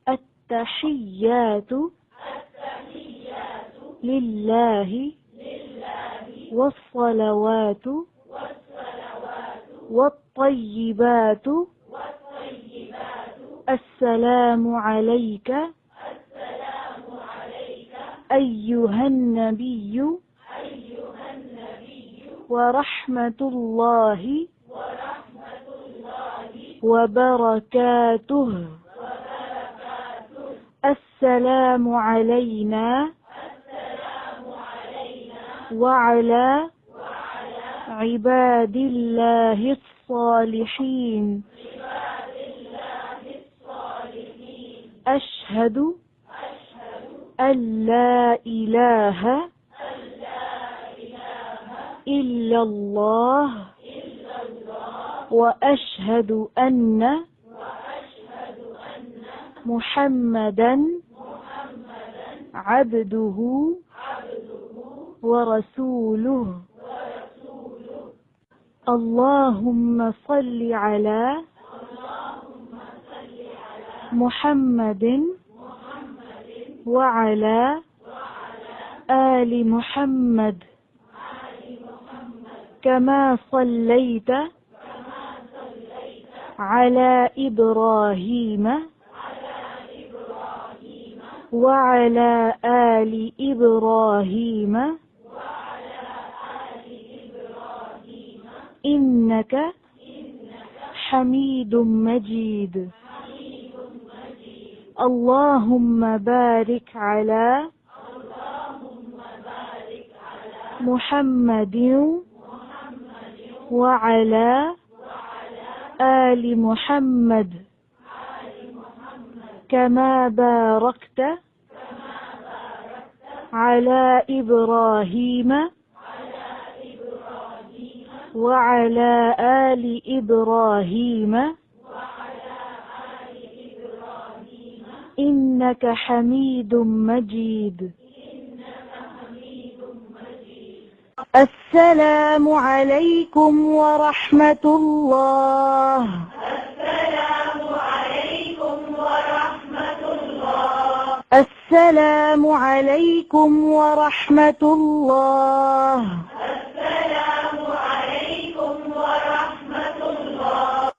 التحيات لله والصلوات والطيبات السلام عليك أيها النبي ورحمة الله وبركاته. السلام علينا وعلى عباد الله الصالحين. أشهد أن لا إله إلا الله وأشهد أن محمدا عبده ورسوله. اللهم صل على محمد وعلى آل محمد كما صليت على إبراهيم وعلى آل إبراهيم إنك حميد مجيد. اللهم بارك على محمد وعلى آل محمد كما باركت على إبراهيم وعلى آل إبراهيم إنك حميد مجيد. السلام عليكم ورحمة الله. السلام عليكم ورحمة الله. السلام عليكم ورحمة الله. السلام